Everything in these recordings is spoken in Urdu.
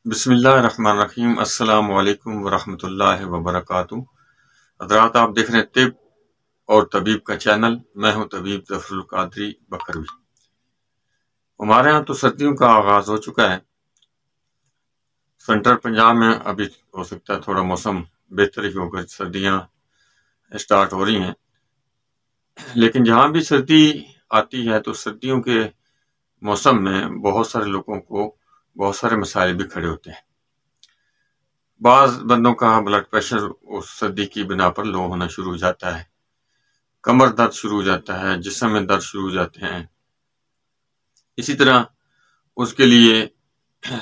بسم اللہ الرحمن الرحیم۔ السلام علیکم ورحمۃ اللہ وبرکاتہ۔ حضرات، آپ دیکھ رہے ہیں طب اور طبیب کا چینل۔ میں ہوں طبیب ظفر القادری بکروی۔ ہمارے ہاں تو سردیوں کا آغاز ہو چکا ہے۔ سینٹرل پنجاب میں ابھی ہو سکتا ہے تھوڑا موسم بہتر ہی ہوگا، سردیاں اسٹارٹ ہو رہی ہیں، لیکن جہاں بھی سردی آتی ہے تو سردیوں کے موسم میں بہت سارے لوگوں کو بہت سارے مسائل بھی کھڑے ہوتے ہیں۔ بعض بندوں کا بلڈ پریشر اس سردی کی بنا پر لو ہونا شروع ہو جاتا ہے، کمر درد شروع ہو جاتا ہے، جسم میں درد شروع ہو جاتے ہیں۔ اسی طرح اس کے لیے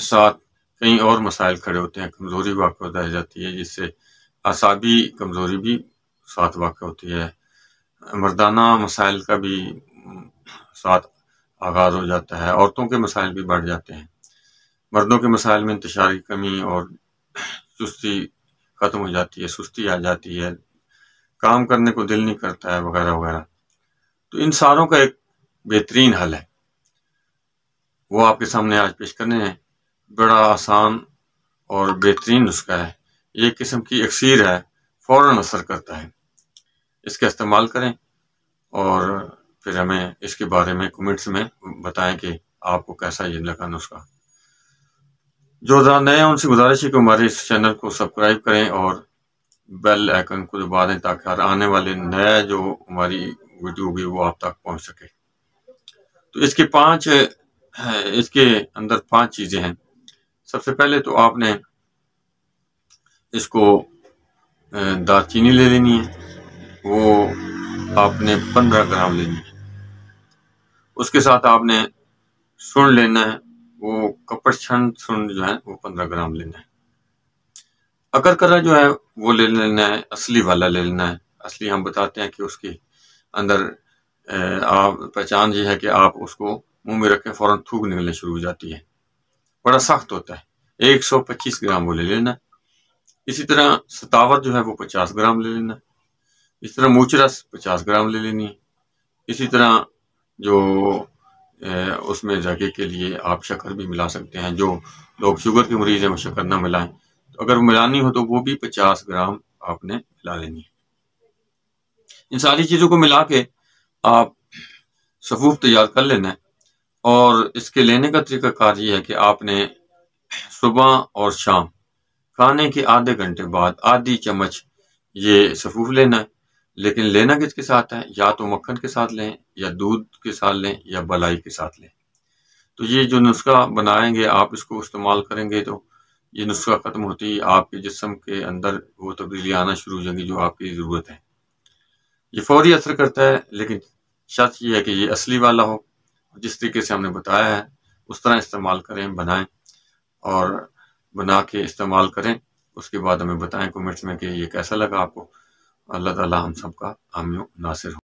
ساتھ کئی اور مسائل کھڑے ہوتے ہیں، کمزوری واقع ہو جاتی ہے، جس سے اعصابی کمزوری بھی ساتھ واقع ہوتی ہے۔ مردانہ مسائل کا بھی ساتھ آغاز ہو جاتا ہے، عورتوں کے مسائل بھی بڑھ جاتے ہیں۔ مردوں کے مسائل میں انتشار کی کمی اور سستی ختم ہو جاتی ہے، سستی آ جاتی ہے، کام کرنے کو دل نہیں کرتا ہے، وغیرہ وغیرہ۔ تو ان ساروں کا ایک بہترین حل ہے، وہ آپ کے سامنے آج پیش کرنے ہیں۔ بڑا آسان اور بہترین نسخہ ہے، یہ ایک قسم کی اکسیر ہے، فوراً اثر کرتا ہے۔ اس کا استعمال کریں اور پھر ہمیں اس کے بارے میں کمنٹس میں بتائیں کہ آپ کو کیسا یہ لگا نسخہ۔ جو ذرا نئے ہیں ان سے گزارش ہے کہ ہمارے اس چینل کو سبسکرائب کریں اور بیل آئیکن کو دبا دیں تاکہ ہر آنے والے نیا جو ہماری ویڈیو ہوگی وہ آپ تک پہنچ سکے۔ تو اس کے اندر 5 چیزیں ہیں۔ سب سے پہلے تو آپ نے اس کو دار چینی لے لینی ہے، وہ آپ نے 15 گرام لینی ہے۔ اس کے ساتھ آپ نے سن لینا ہے، وہ کپڑ چھند سن جو ہے وہ 15 گرام لینا ہے۔ اکرکرا جو ہے وہ لے لینا ہے، اصلی والا لے لینا ہے۔ اصلی ہم بتاتے ہیں کہ اس کے اندر آپ پہچان یہ ہے کہ آپ اس کو منہ میں رکھیں فوراً تھوک نکلنے شروع ہو جاتی ہے، بڑا سخت ہوتا ہے۔ 125 گرام وہ لے لینا ہے۔ اسی طرح ستاور جو ہے وہ 50 گرام لے لینا ہے۔ اس طرح موچ رس 50 گرام لے لینی ہے۔ اسی طرح جو اس میں ذائقے کے لیے آپ شکر بھی ملا سکتے ہیں، جو لوگ شوگر کے مریض ہیں وہ شکر نہ ملائیں، تو اگر ملانی ہو تو وہ بھی 50 گرام آپ نے ملا لینی ہے۔ ان ساری چیزوں کو ملا کے آپ صفوف تیار کر لینا ہے، اور اس کے لینے کا طریقہ کار یہ ہے کہ آپ نے صبح اور شام کھانے کے آدھے گھنٹے بعد آدھی چمچ یہ صفوف لینا ہے۔ لیکن لینا کس کے ساتھ ہے؟ یا تو مکھن کے ساتھ لیں، یا دودھ کے ساتھ لیں، یا بلائی کے ساتھ لیں۔ تو یہ جو نسخہ بنائیں گے آپ اس کو استعمال کریں گے تو یہ نسخہ ختم ہوتی ہے، آپ کے جسم کے اندر وہ تبدیلی آنا شروع ہو جائیں گی جو آپ کی ضرورت ہے۔ یہ فوری اثر کرتا ہے، لیکن شرط یہ ہے کہ یہ اصلی والا ہو، جس طریقے سے ہم نے بتایا ہے اس طرح استعمال کریں، بنائیں اور بنا کے استعمال کریں۔ اس کے بعد ہمیں بتائیں کمنٹس میں کہ یہ کیسا لگا آپ کو۔ اللہ تعالی ہم سب کا حامی و ناصر ہو۔